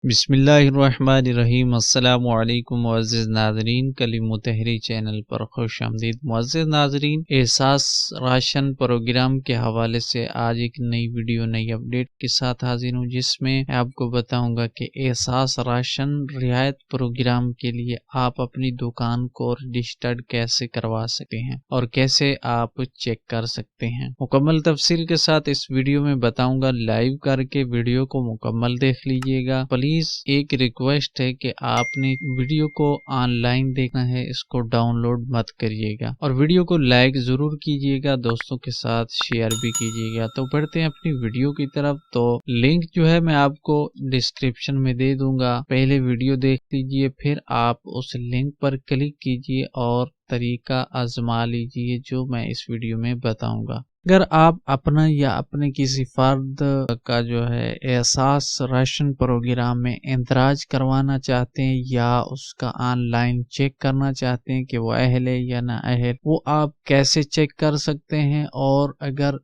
بسم اللہ الرحمن الرحیم۔ السلام علیکم معزز ناظرین، کلیم تحری چینل پر خوش آمدید۔ معزز ناظرین، احساس راشن پروگرام کے حوالے سے آج ایک نئی ویڈیو نئی اپڈیٹ کے ساتھ حاضر ہوں، جس میں آپ کو بتاؤں گا کہ احساس راشن رعایت پروگرام کے لیے آپ اپنی دکان کو رجسٹرڈ کیسے کروا سکتے ہیں اور کیسے آپ چیک کر سکتے ہیں۔ مکمل تفصیل کے ساتھ اس ویڈیو میں بتاؤں گا، لائیو کر کے ویڈیو کو مکمل دیکھ لیجئے گا۔ پلیز ایک ریکویسٹ ہے کہ آپ نے ویڈیو کو آن لائن دیکھنا ہے، اس کو ڈاؤن لوڈ مت کریے گا، اور ویڈیو کو لائک ضرور کیجیے گا، دوستوں کے ساتھ شیئر بھی کیجیے گا۔ تو بڑھتے ہیں اپنی ویڈیو کی طرف۔ تو لنک جو ہے میں آپ کو ڈسکرپشن میں دے دوں گا، پہلے ویڈیو دیکھ لیجیے، پھر آپ اس لنک پر کلک کیجیے اور طریقہ آزما لیجیے جو میں اس ویڈیو میں بتاؤں گا۔ اگر آپ اپنا یا اپنے کسی فرد کا جو ہے احساس راشن پروگرام میں اندراج کروانا چاہتے ہیں یا اس کا آن لائن چیک کرنا چاہتے ہیں کہ وہ اہل ہے یا نہ اہل، وہ آپ کیسے چیک کر سکتے ہیں، اور اگر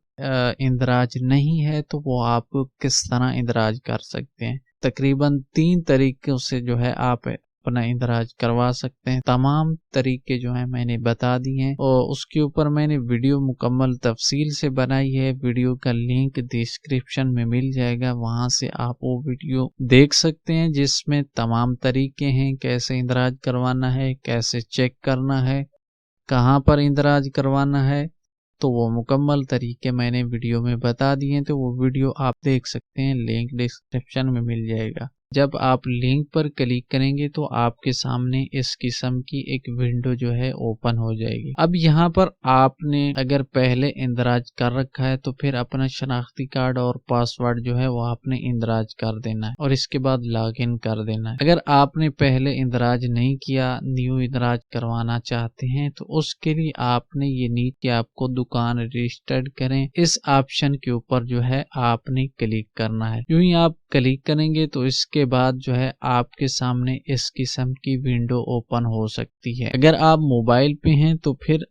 اندراج نہیں ہے تو وہ آپ کس طرح اندراج کر سکتے ہیں۔ تقریباً 3 طریقوں سے جو ہے آپ اپنا اندراج کروا سکتے ہیں۔ تمام طریقے جو ہیں میں نے بتا دی ہیں، اور اس کے اوپر میں نے ویڈیو مکمل تفصیل سے بنائی ہے۔ ویڈیو کا لنک ڈسکرپشن میں مل جائے گا، وہاں سے آپ وہ ویڈیو دیکھ سکتے ہیں، جس میں تمام طریقے ہیں، کیسے اندراج کروانا ہے، کیسے چیک کرنا ہے، کہاں پر اندراج کروانا ہے۔ تو وہ مکمل طریقے میں نے ویڈیو میں بتا دیے، تو وہ ویڈیو آپ دیکھ سکتے ہیں، لنک ڈسکرپشن میں مل جائے گا۔ جب آپ لنک پر کلک کریں گے تو آپ کے سامنے اس قسم کی ایک ونڈو جو ہے اوپن ہو جائے گی۔ اب یہاں پر آپ نے اگر پہلے اندراج کر رکھا ہے تو پھر اپنا شناختی کارڈ اور پاسورڈ جو ہے وہ آپ نے اندراج کر دینا ہے، اور اس کے بعد لاگ ان کر دینا ہے۔ اگر آپ نے پہلے اندراج نہیں کیا، نیو اندراج کروانا چاہتے ہیں، تو اس کے لیے آپ نے یہ نیٹ کہ آپ کو دکان رجسٹرڈ کریں، اس آپشن کے اوپر جو ہے آپ نے کلک کرنا ہے۔ یوں ہی آپ کلک کریں گے تو اس کے بعد جو ہے آپ کے سامنے اس قسم کی ونڈو اوپن ہو سکتی ہے۔ اگر آپ موبائل پہ ہیں تو پھر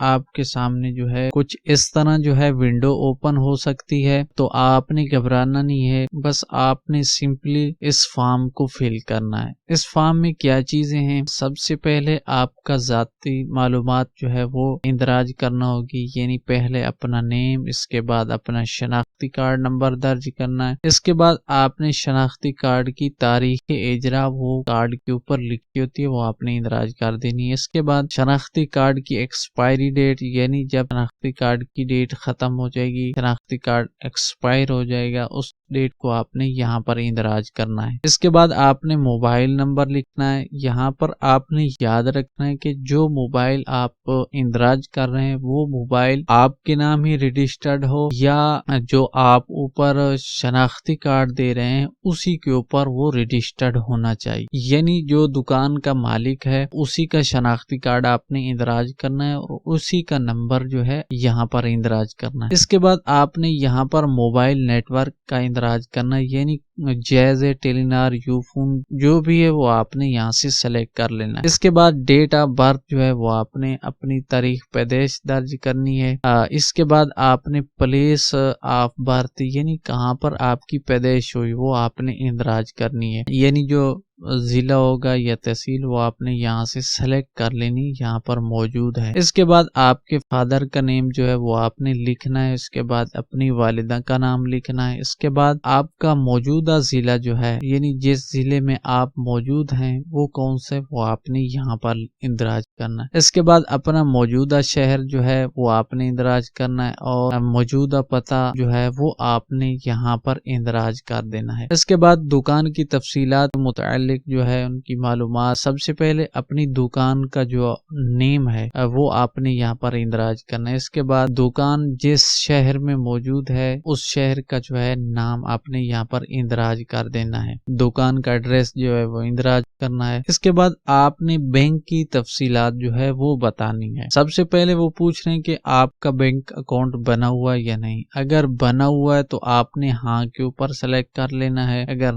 آپ کے سامنے جو ہے کچھ اس طرح جو ہے ونڈو اوپن ہو سکتی ہے۔ تو آپ نے گھبرانا نہیں ہے، بس آپ نے سمپلی اس فارم کو فل کرنا ہے۔ اس فارم میں کیا چیزیں ہیں؟ سب سے پہلے آپ کا ذاتی معلومات جو ہے وہ اندراج کرنا ہوگی، یعنی پہلے اپنا نیم، اس کے بعد اپنا شناختی کارڈ نمبر درج کرنا ہے، اس کے بعد آپ نے شناختی کارڈ کی تاریخ اجرا وہ کارڈ کے اوپر لکھی ہوتی ہے، وہ آپ نے اندراج کر دینی ہے۔ اس کے بعد شناختی کارڈ کی ایکسپائری ڈیٹ، یعنی جب شناختی کارڈ کی ڈیٹ ختم ہو جائے گی، شناختی کارڈ ایکسپائر ہو جائے گا، اس ڈیٹ کو آپ نے یہاں پر اندراج کرنا ہے۔ اس کے بعد آپ نے موبائل نمبر لکھنا ہے۔ یہاں پر آپ نے یاد رکھنا ہے کہ جو موبائل آپ اندراج کر رہے ہیں وہ موبائل آپ کے نام ہی رجسٹرڈ ہو، یا جو آپ اوپر شناختی کارڈ دے رہے ہیں اسی کے اوپر وہ رجسٹرڈ ہونا چاہیے، یعنی جو دکان کا مالک ہے اسی کا شناختی کارڈ آپ نے اندراج کرنا ہے، اور اسی کا نمبر جو ہے یہاں پر اندراج کرنا ہے۔ اس کے بعد آپ نے یہاں پر موبائل نیٹ ورک کا اندراج کرنا ہے، یعنی جیز ہے، ٹیلی نار، یو فون، جو بھی ہے وہ آپ نے یہاں سے سلیکٹ کر لینا ہے۔ اس کے بعد ڈیٹ آف برتھ جو ہے وہ آپ نے اپنی تاریخ پیدائش درج کرنی ہے۔ اس کے بعد آپ نے پلیس آف برتھ، یعنی کہاں پر آپ کی پیدائش ہوئی، وہ آپ نے اندراج کرنی ہے، یعنی جو ضلع ہوگا یا تحصیل وہ آپ نے یہاں سے سلیکٹ کر لینی، یہاں پر موجود ہے۔ اس کے بعد آپ کے فادر کا نیم جو ہے وہ آپ نے لکھنا ہے، اس کے بعد اپنی والدہ کا نام لکھنا ہے، اس کے بعد آپ کا موجودہ ضلع جو ہے، یعنی جس ضلع میں آپ موجود ہیں وہ کون سے، وہ آپ نے یہاں پر اندراج کرنا ہے۔ اس کے بعد اپنا موجودہ شہر جو ہے وہ آپ نے اندراج کرنا ہے، اور موجودہ پتہ جو ہے وہ آپ نے یہاں پر اندراج کر دینا ہے۔ اس کے بعد دکان کی تفصیلات متعلق جو ہے ان کی معلومات، سب سے پہلے اپنی دکان کا جو نیم ہے وہ آپ نے یہاں پر اندراج کرنا ہے۔ اس کے بعد دکان جس شہر میں موجود ہے اس شہر کا جو ہے نام آپ نے یہاں پر اندراج کر دینا ہے۔ دکان کا ایڈریس جو ہے وہ اندراج کرنا ہے۔ اس کے بعد آپ نے بینک کی تفصیلات جو ہے وہ بتانی ہے۔ سب سے پہلے وہ پوچھ رہے ہیں کہ آپ کا بینک اکاؤنٹ بنا ہوا ہے یا نہیں۔ اگر بنا ہوا ہے تو آپ نے ہاں کے اوپر سلیکٹ کر لینا ہے، اگر